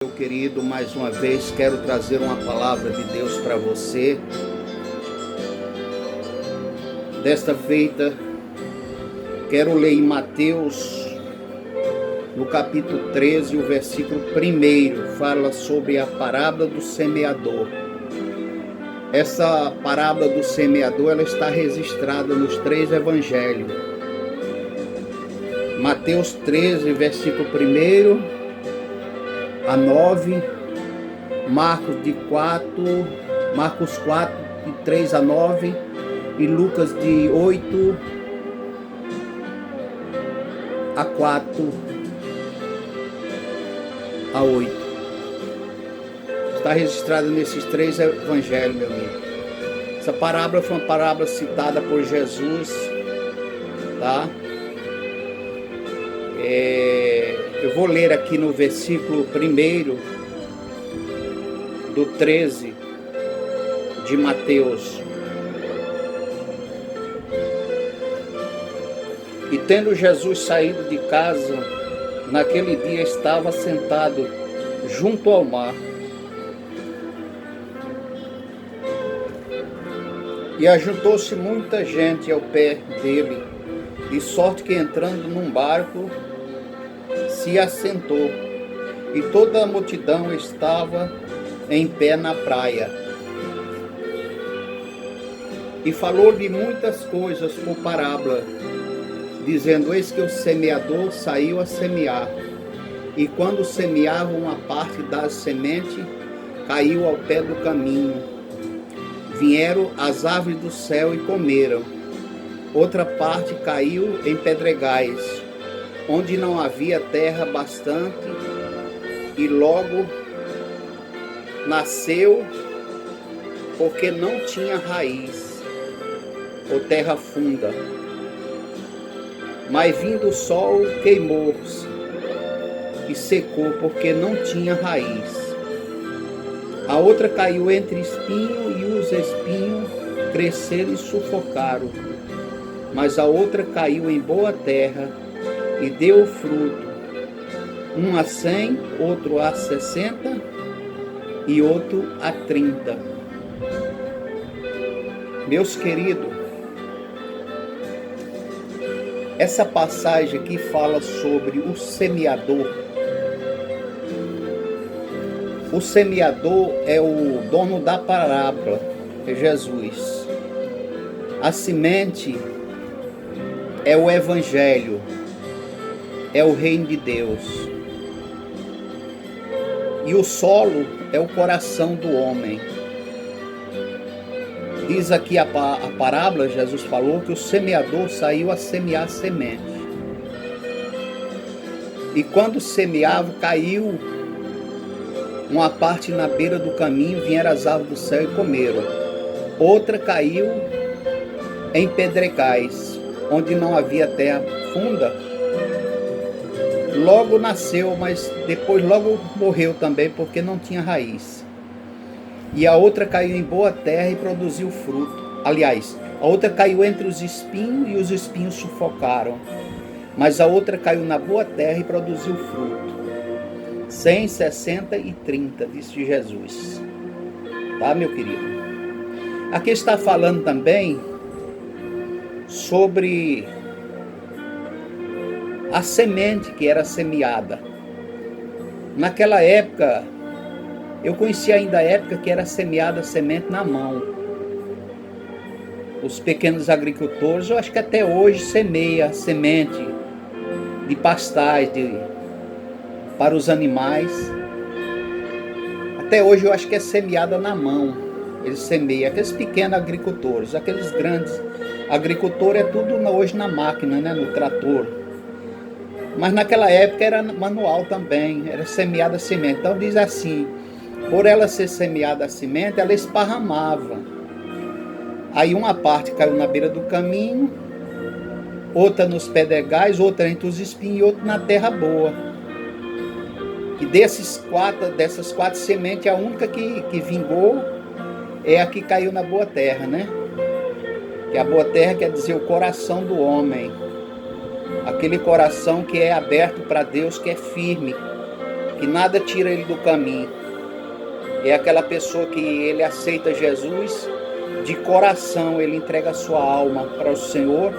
Meu querido, mais uma vez quero trazer uma palavra de Deus para você. Desta feita, quero ler em Mateus, no capítulo 13, o versículo 1, fala sobre a parábola do semeador. Essa parábola do semeador, ela está registrada nos 3 evangelhos. Mateus 13, versículo 1 a 9, Marcos 4, de 3 a 9, e Lucas de 8 a 4 a 8. Está registrado nesses 3 evangelhos, meu amigo. Essa parábola foi uma parábola citada por Jesus, tá? Eu vou ler aqui no versículo 1 do 13 de Mateus. E tendo Jesus saído de casa, naquele dia estava sentado junto ao mar. E ajuntou-se muita gente ao pé dele, de sorte que entrando num barco, se assentou, e toda a multidão estava em pé na praia. E falou-lhe muitas coisas por parábola, dizendo: eis que o semeador saiu a semear, e quando semeava, uma parte da semente caiu ao pé do caminho. Vieram as aves do céu e comeram. Outra parte caiu em pedregais, onde não havia terra bastante, e logo nasceu, porque não tinha raiz, ou terra funda. Mas vindo o sol, queimou-se e secou, porque não tinha raiz. A outra caiu entre espinhos, e os espinhos cresceram e sufocaram. Mas a outra caiu em boa terra, e deu fruto, um a 100, outro a 60 e outro a 30. Meus queridos, essa passagem aqui fala sobre o semeador. O semeador é o dono da parábola, é Jesus. A semente é o evangelho, é o reino de Deus. E o solo é o coração do homem. Diz aqui a parábola, Jesus falou que o semeador saiu a semear semente. E quando semeava, caiu uma parte na beira do caminho, vieram as aves do céu e comeram. Outra caiu em pedregais, onde não havia terra funda. Logo nasceu, mas depois logo morreu também, porque não tinha raiz. E a outra caiu em boa terra e produziu fruto. Aliás, a outra caiu entre os espinhos, e os espinhos sufocaram. Mas a outra caiu na boa terra e produziu fruto. 100, 60 e 30, disse Jesus. Tá, meu querido? Aqui está falando também sobre a semente que era semeada. Naquela época, eu conheci ainda a época que era semeada a semente na mão. Os pequenos agricultores, eu acho que até hoje semeia semente de pastais para os animais. Até hoje eu acho que é semeada na mão. Eles semeiam, aqueles pequenos agricultores. Aqueles grandes agricultores é tudo hoje na máquina, né? No trator. Mas naquela época era manual também, era semeada a semente. Então diz assim: por ela ser semeada a semente, ela esparramava. Aí uma parte caiu na beira do caminho, outra nos pedregais, outra entre os espinhos e outra na terra boa. E dessas 4 sementes, a única que vingou é a que caiu na boa terra, né? Que a boa terra quer dizer o coração do homem. Aquele coração que é aberto para Deus, que é firme, que nada tira ele do caminho. É aquela pessoa que ele aceita Jesus de coração, ele entrega a sua alma para o Senhor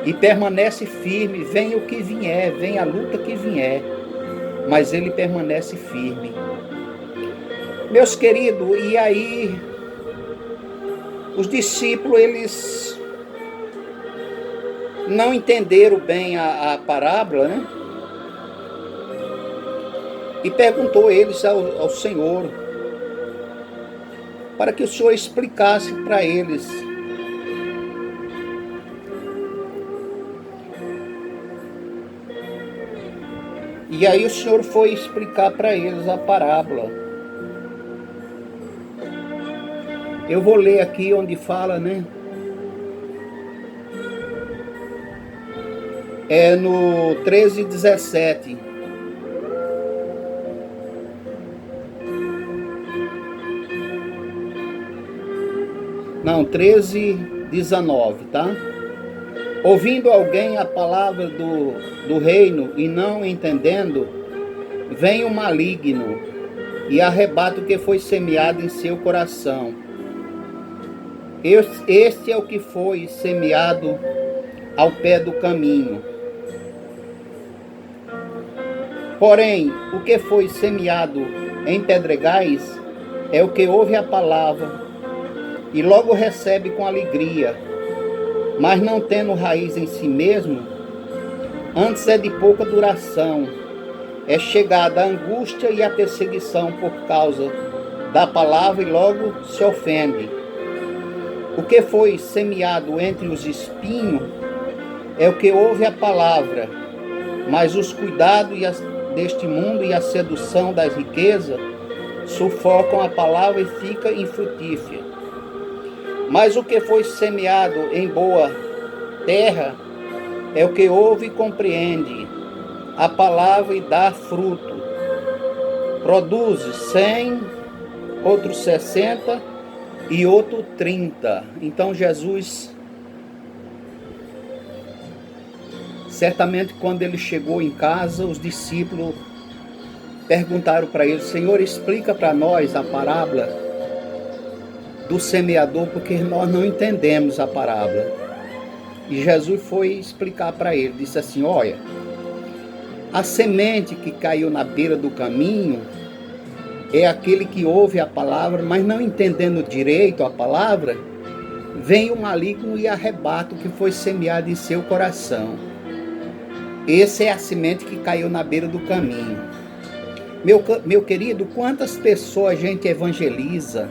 e permanece firme, venha o que vier, venha a luta que vier, mas ele permanece firme. Meus queridos, e aí os discípulos, eles não entenderam bem a parábola, né? E perguntou eles ao Senhor, para que o Senhor explicasse para eles. E aí o Senhor foi explicar para eles a parábola. Eu vou ler aqui onde fala, né? É no 13:17. Não, 13:19, tá? Ouvindo alguém a palavra do reino e não entendendo, vem o maligno e arrebata o que foi semeado em seu coração. Este é o que foi semeado ao pé do caminho. Porém, o que foi semeado em pedregais é o que ouve a palavra e logo recebe com alegria, mas não tendo raiz em si mesmo, antes é de pouca duração, é chegada a angústia e a perseguição por causa da palavra e logo se ofende. O que foi semeado entre os espinhos é o que ouve a palavra, mas os cuidados deste mundo e a sedução das riquezas sufocam a palavra e fica infrutífera. Mas o que foi semeado em boa terra é o que ouve e compreende a palavra e dá fruto. Produz 100, outro 60 e outro 30. Então Jesus, certamente quando ele chegou em casa, os discípulos perguntaram para ele: Senhor, explica para nós a parábola do semeador, porque nós não entendemos a parábola. E Jesus foi explicar para ele, disse assim: olha, a semente que caiu na beira do caminho é aquele que ouve a palavra, mas não entendendo direito a palavra, vem o maligno e arrebata o que foi semeado em seu coração. Essa é a semente que caiu na beira do caminho. Meu querido, quantas pessoas a gente evangeliza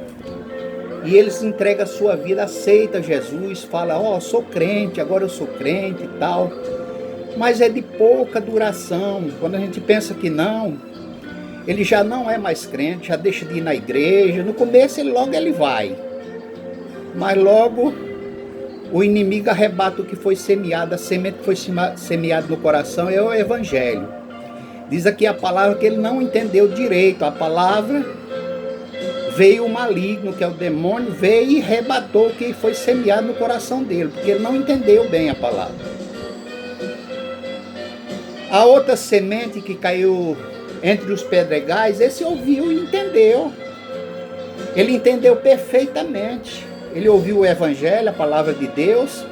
e eles entregam a sua vida, aceita Jesus, fala: ó, sou crente, agora eu sou crente e tal. Mas é de pouca duração. Quando a gente pensa que não, ele já não é mais crente, já deixa de ir na igreja. No começo ele vai, mas logo o inimigo arrebata o que foi semeado. A semente que foi semeada no coração é o evangelho. Diz aqui a palavra que ele não entendeu direito a palavra. Veio o maligno, que é o demônio, veio e arrebatou o que foi semeado no coração dele, porque ele não entendeu bem a palavra. A outra semente que caiu entre os pedregais, esse ouviu e entendeu. Ele entendeu perfeitamente. Ele ouviu o evangelho, a palavra de Deus,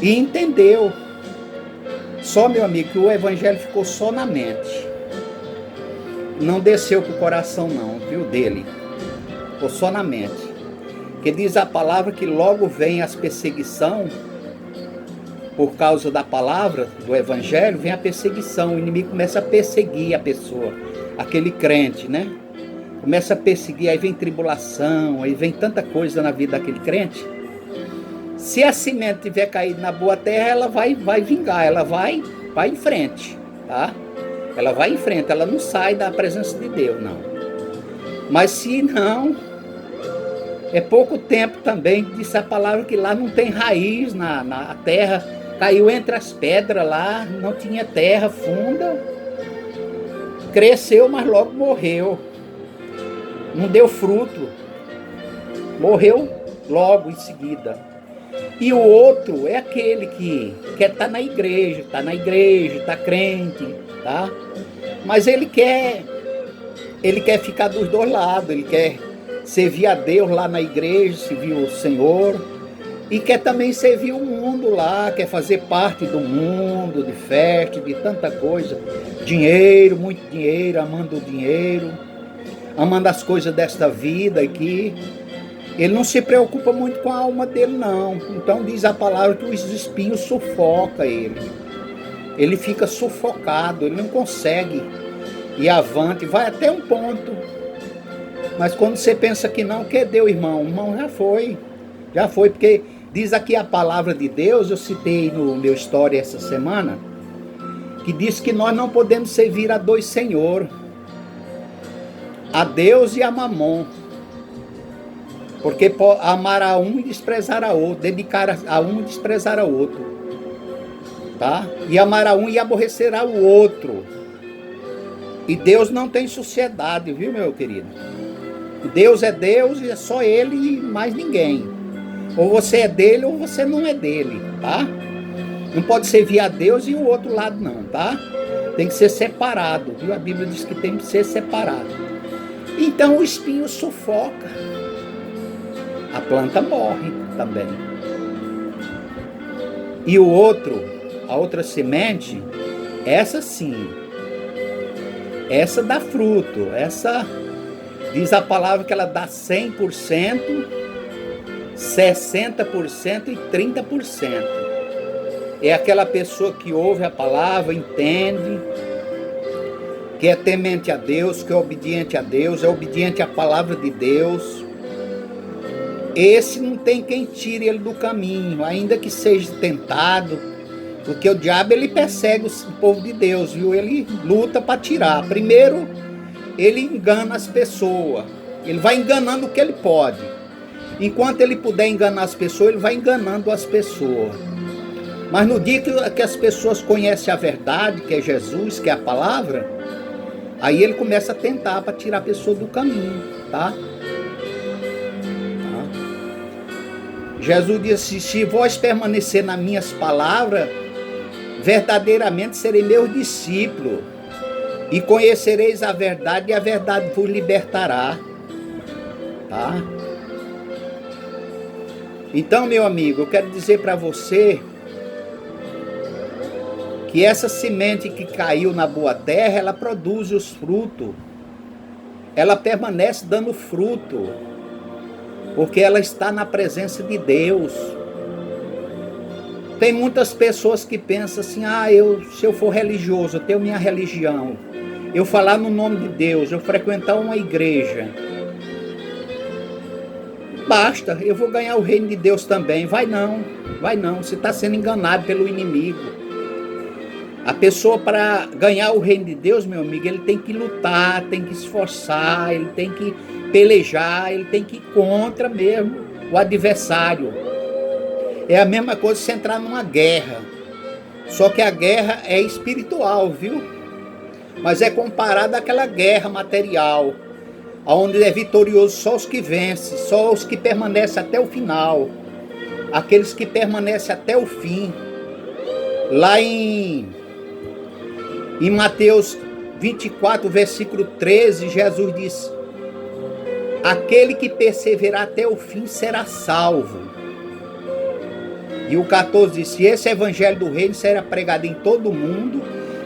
e entendeu. Só, meu amigo, que o evangelho ficou só na mente. Não desceu para o coração não, viu, dele. Ficou só na mente. Que diz a palavra que logo vem as perseguições. Por causa da palavra, do evangelho, vem a perseguição. O inimigo começa a perseguir a pessoa, aquele crente, né? Começa a perseguir, aí vem tribulação, aí vem tanta coisa na vida daquele crente. Se a semente tiver caído na boa terra, ela vai vingar, ela vai em frente, tá? Ela vai em frente, ela não sai da presença de Deus, não. Mas se não, é pouco tempo também, disse a palavra que lá não tem raiz na terra, caiu entre as pedras lá, não tinha terra funda, cresceu, mas logo morreu, não deu fruto, morreu logo em seguida. E o outro é aquele que quer estar na igreja, está crente, tá? Mas ele quer ele quer ficar dos dois lados, ele quer servir a Deus lá na igreja, servir o Senhor, e quer também servir o mundo lá, quer fazer parte do mundo, de festa, de tanta coisa, dinheiro, muito dinheiro, amando o dinheiro, amando as coisas desta vida aqui. Ele não se preocupa muito com a alma dele, não. Então diz a palavra que os espinhos sufocam ele. Ele fica sufocado, ele não consegue ir avante, vai até um ponto. Mas quando você pensa que não, que deu, irmão? O irmão já foi, porque diz aqui a palavra de Deus, eu citei no meu história essa semana, que diz que nós não podemos servir a dois senhores, a Deus e a Mamon. Porque amar a um e desprezar a outro, dedicar a um e desprezar a outro, tá? E amar a um e aborrecer ao outro. E Deus não tem sociedade, viu, meu querido? Deus é Deus e é só Ele e mais ninguém. Ou você é dele ou você não é dele, tá? Não pode servir a Deus e o outro lado não, tá? Tem que ser separado, viu? A Bíblia diz que tem que ser separado. Então o espinho sufoca. A planta morre também. E o outro, a outra semente, essa sim, essa dá fruto, essa diz a palavra que ela dá 100%, 60% e 30%. É aquela pessoa que ouve a palavra, entende, que é temente a Deus, que é obediente a Deus, é obediente à palavra de Deus. Esse não tem quem tire ele do caminho, ainda que seja tentado, porque o diabo ele persegue o povo de Deus, viu? Ele luta para tirar. Primeiro, ele engana as pessoas, ele vai enganando o que ele pode. Enquanto ele puder enganar as pessoas, ele vai enganando as pessoas. Mas no dia que as pessoas conhecem a verdade, que é Jesus, que é a palavra, aí ele começa a tentar para tirar a pessoa do caminho, tá? Jesus disse: se vós permanecer nas minhas palavras, verdadeiramente serei meu discípulo, e conhecereis a verdade, e a verdade vos libertará. Tá? Então, meu amigo, eu quero dizer para você que essa semente que caiu na boa terra, ela produz os frutos. Ela permanece dando fruto, porque ela está na presença de Deus. Tem muitas pessoas que pensam assim: se eu for religioso, eu tenho minha religião, eu falar no nome de Deus, eu frequentar uma igreja, basta, eu vou ganhar o reino de Deus também. Vai não, você está sendo enganado pelo inimigo. A pessoa, para ganhar o reino de Deus, meu amigo, ele tem que lutar, tem que esforçar, ele tem que pelejar, ele tem que ir contra mesmo o adversário. É a mesma coisa se entrar numa guerra. Só que a guerra é espiritual, viu? Mas é comparada àquela guerra material, onde é vitorioso só os que vencem, só os que permanecem até o final, aqueles que permanecem até o fim. Lá em Mateus 24, versículo 13, Jesus diz: aquele que perseverar até o fim será salvo. E o 14 diz: esse evangelho do reino será pregado em todo o mundo,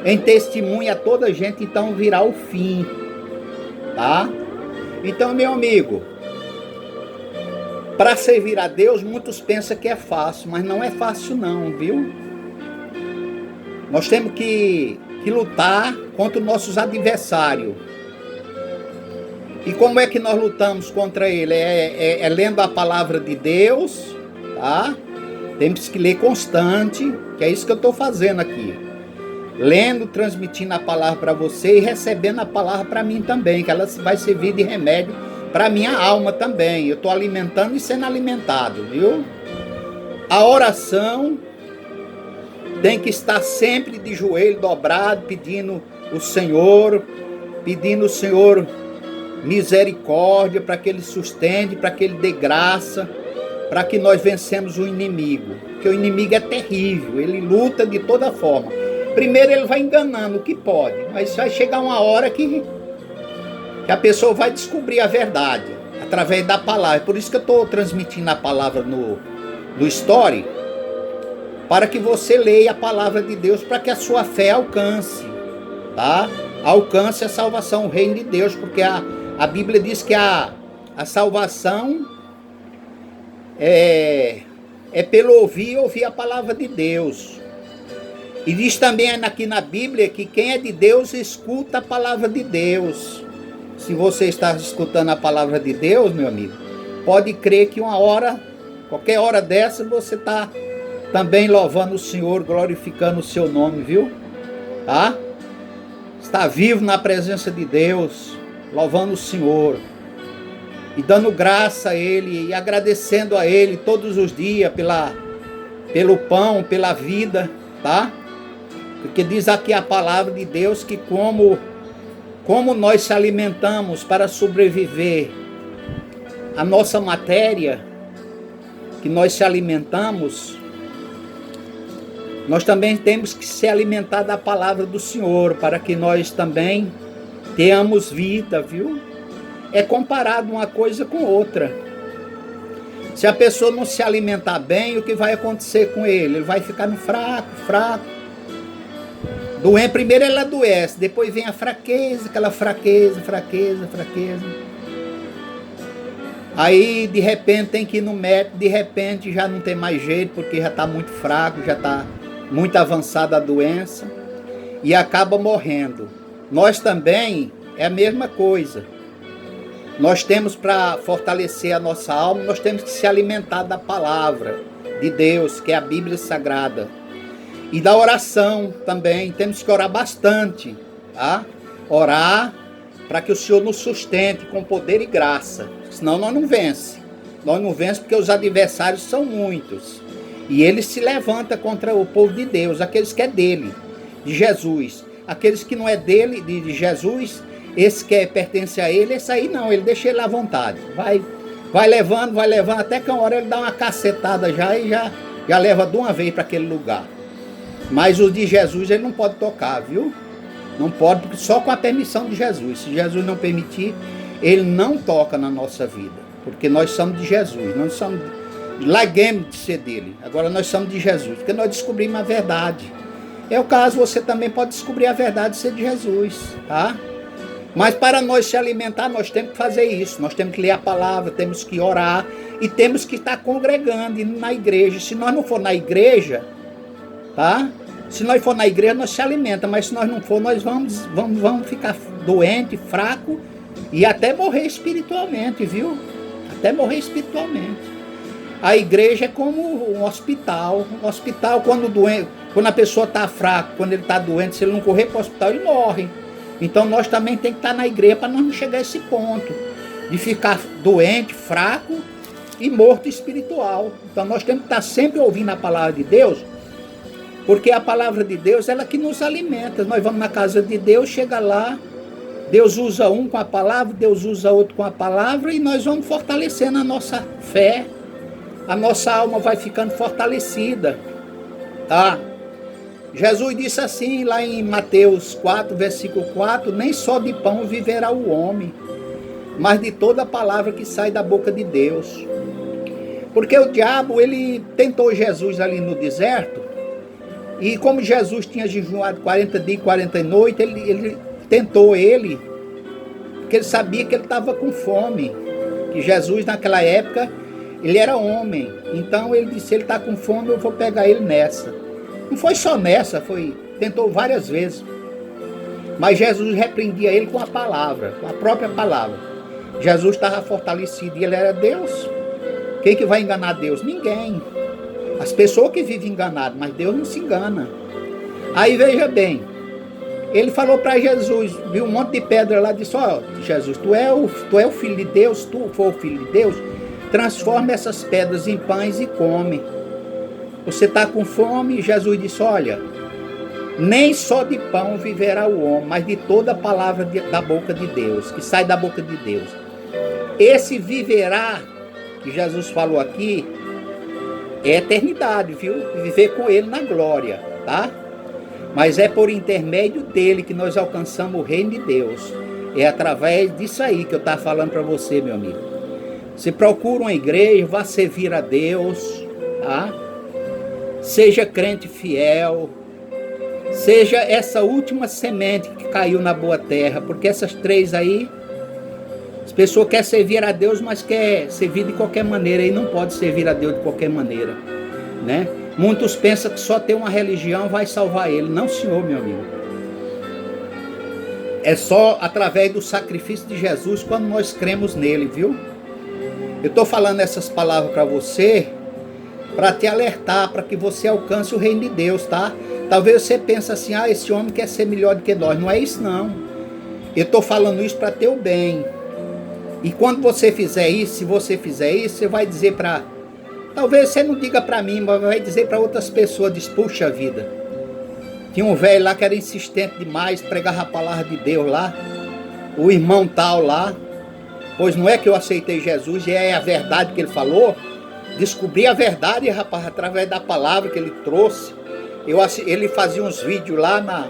em testemunho a toda a gente, então virá o fim. Tá? Então, meu amigo, para servir a Deus, muitos pensam que é fácil, mas não é fácil não, viu? Nós temos que lutar contra os nossos adversários. E como é que nós lutamos contra ele? É lendo a palavra de Deus, tá? Temos que ler constante, que é isso que eu estou fazendo aqui. Lendo, transmitindo a palavra para você e recebendo a palavra para mim também, que ela vai servir de remédio para minha alma também. Eu estou alimentando e sendo alimentado, viu? A oração tem que estar sempre de joelho dobrado, pedindo o Senhor misericórdia, para que Ele sustente, para que Ele dê graça, para que nós vencemos o inimigo. Porque o inimigo é terrível, ele luta de toda forma. Primeiro ele vai enganando o que pode, mas vai chegar uma hora que que a pessoa vai descobrir a verdade através da palavra. Por isso que eu estou transmitindo a palavra no Story, para que você leia a palavra de Deus, para que a sua fé alcance, tá? Alcance a salvação, o reino de Deus, porque a Bíblia diz que a salvação é pelo ouvir a palavra de Deus. E diz também aqui na Bíblia que quem é de Deus escuta a palavra de Deus. Se você está escutando a palavra de Deus, meu amigo, pode crer que uma hora, qualquer hora dessa, você está também louvando o Senhor, glorificando o seu nome, viu? Tá? Está vivo na presença de Deus, louvando o Senhor e dando graça a Ele e agradecendo a Ele todos os dias pelo pão, pela vida, tá? Porque diz aqui a palavra de Deus que como nós se alimentamos para sobreviver, a nossa matéria que nós se alimentamos, nós também temos que se alimentar da palavra do Senhor, para que nós também tenhamos vida, viu? É comparado uma coisa com outra. Se a pessoa não se alimentar bem, o que vai acontecer com ele? Ele vai ficar fraco. Doente, primeiro ele adoece, depois vem a fraqueza, aquela fraqueza. Aí de repente tem que ir no médico, de repente já não tem mais jeito, porque já está muito fraco, já está muito avançada a doença e acaba morrendo. Nós também é a mesma coisa. Nós temos, para fortalecer a nossa alma, nós temos que se alimentar da palavra de Deus, que é a Bíblia Sagrada. E da oração também, temos que orar bastante, tá? Orar para que o Senhor nos sustente com poder e graça, senão nós não vencemos. Nós não vencemos porque os adversários são muitos. E ele se levanta contra o povo de Deus, aqueles que é dele, de Jesus. Aqueles que não é dele, de Jesus, esse que pertence a ele, esse aí não, ele deixa ele à vontade. Vai levando, até que uma hora ele dá uma cacetada já leva de uma vez para aquele lugar. Mas o de Jesus ele não pode tocar, viu? Não pode, porque só com a permissão de Jesus. Se Jesus não permitir, ele não toca na nossa vida. Porque nós somos de Jesus, nós somos... Larguemos de ser dele, agora nós somos de Jesus, porque nós descobrimos a verdade. É o caso, você também pode descobrir a verdade e ser de Jesus, tá? Mas para nós se alimentar, nós temos que fazer isso, nós temos que ler a palavra, temos que orar e temos que estar congregando, indo na igreja. Se nós não for na igreja, tá? Se nós for na igreja, nós se alimenta, mas se nós não for, nós vamos ficar doente, fraco e até morrer espiritualmente, viu? Até morrer espiritualmente. A igreja é como um hospital. Um hospital, quando a pessoa está fraca, quando ele está doente, se ele não correr para o hospital, ele morre. Então nós também temos que estar na igreja para nós não chegar a esse ponto de ficar doente, fraco e morto espiritual. Então nós temos que estar sempre ouvindo a palavra de Deus, porque a palavra de Deus ela que nos alimenta. Nós vamos na casa de Deus, chega lá, Deus usa um com a palavra, Deus usa outro com a palavra, e nós vamos fortalecendo a nossa fé. A nossa alma vai ficando fortalecida, tá? Jesus disse assim lá em Mateus 4, versículo 4, nem só de pão viverá o homem, mas de toda a palavra que sai da boca de Deus. Porque o diabo, ele tentou Jesus ali no deserto, e como Jesus tinha jejuado 40 dias e 40 noites, ele tentou ele, porque ele sabia que ele estava com fome, que Jesus naquela época, ele era homem, então ele disse, ele está com fome, eu vou pegar ele nessa. Não foi só nessa, tentou várias vezes. Mas Jesus repreendia ele com a palavra, com a própria palavra. Jesus estava fortalecido e ele era Deus. Quem que vai enganar Deus? Ninguém. As pessoas que vivem enganadas, mas Deus não se engana. Aí veja bem, ele falou para Jesus, viu um monte de pedra lá, disse, ó, Jesus, tu é o Filho de Deus, tu for o Filho de Deus, transforma essas pedras em pães e come. Você está com fome? Jesus disse, olha, nem só de pão viverá o homem, mas de toda a palavra da boca de Deus, que sai da boca de Deus. Esse viverá, que Jesus falou aqui, é eternidade, viu? Viver com ele na glória, tá? Mas é por intermédio dele que nós alcançamos o reino de Deus. É através disso aí que eu estava falando para você, meu amigo. Se procura uma igreja, vá servir a Deus, tá? Seja crente fiel, seja essa última semente que caiu na boa terra, porque essas três aí, as pessoas querem servir a Deus, mas quer servir de qualquer maneira, e não pode servir a Deus de qualquer maneira, né? Muitos pensam que só ter uma religião vai salvar ele. Não, senhor, meu amigo. É só através do sacrifício de Jesus quando nós cremos nele, viu? Eu estou falando essas palavras para você, para te alertar, para que você alcance o reino de Deus, tá? Talvez você pense assim, esse homem quer ser melhor do que nós. Não é isso, não. Eu estou falando isso para teu bem. E quando você fizer isso, se você fizer isso, você vai dizer para... Talvez você não diga para mim, mas vai dizer para outras pessoas, diz, puxa vida. Tinha um velho lá que era insistente demais, pregava a palavra de Deus lá. O irmão tal lá. Pois não é que eu aceitei Jesus e é a verdade que ele falou. Descobri a verdade, rapaz, através da palavra que ele trouxe. Ele fazia uns vídeos lá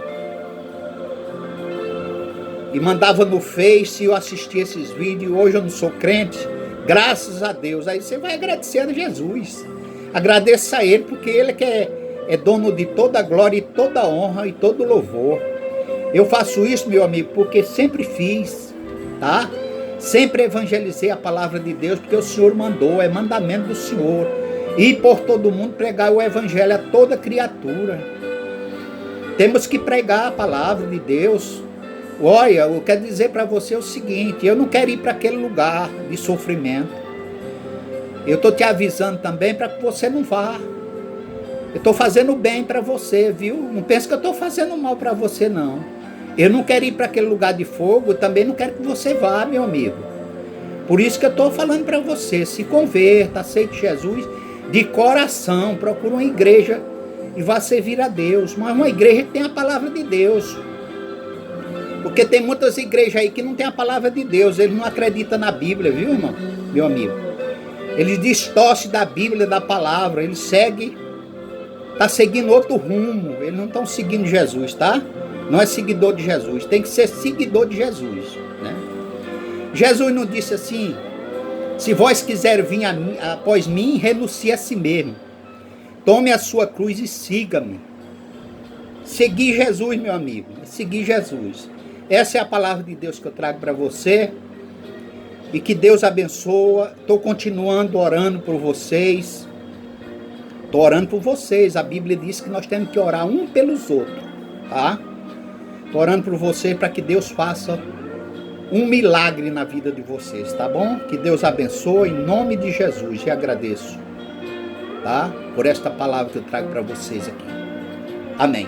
e mandava no Face, e eu assistia esses vídeos. Hoje eu não sou crente, graças a Deus. Aí você vai agradecer a Jesus. Agradeça a ele, porque ele que é dono de toda a glória e toda a honra e todo o louvor. Eu faço isso, meu amigo, porque sempre fiz, tá? Sempre evangelizei a palavra de Deus, porque o Senhor mandou, é mandamento do Senhor. E por todo mundo pregar o evangelho a toda criatura. Temos que pregar a palavra de Deus. Olha, eu quero dizer para você o seguinte, eu não quero ir para aquele lugar de sofrimento. Eu estou te avisando também para que você não vá. Eu estou fazendo bem para você, viu? Não pense que eu estou fazendo mal para você, não. Eu não quero ir para aquele lugar de fogo, também não quero que você vá, meu amigo. Por isso que eu estou falando para você, se converta, aceite Jesus de coração, procura uma igreja e vá servir a Deus. Mas uma igreja que tem a palavra de Deus. Porque tem muitas igrejas aí que não tem a palavra de Deus, eles não acreditam na Bíblia, viu, irmão? Meu amigo. Eles distorcem da Bíblia, da palavra, eles seguem, tá seguindo outro rumo, eles não estão seguindo Jesus, tá? Não é seguidor de Jesus, tem que ser seguidor de Jesus, né? Jesus não disse assim, se vós quiser vir após mim, renuncie a si mesmo. Tome a sua cruz e siga-me. Seguir Jesus, meu amigo, seguir Jesus. Essa é a palavra de Deus que eu trago para você. E que Deus abençoa. Estou continuando orando por vocês. Estou orando por vocês. A Bíblia diz que nós temos que orar um pelos outros, tá? Estou orando por vocês para que Deus faça um milagre na vida de vocês, tá bom? Que Deus abençoe em nome de Jesus. E agradeço, tá? Por esta palavra que eu trago para vocês aqui. Amém.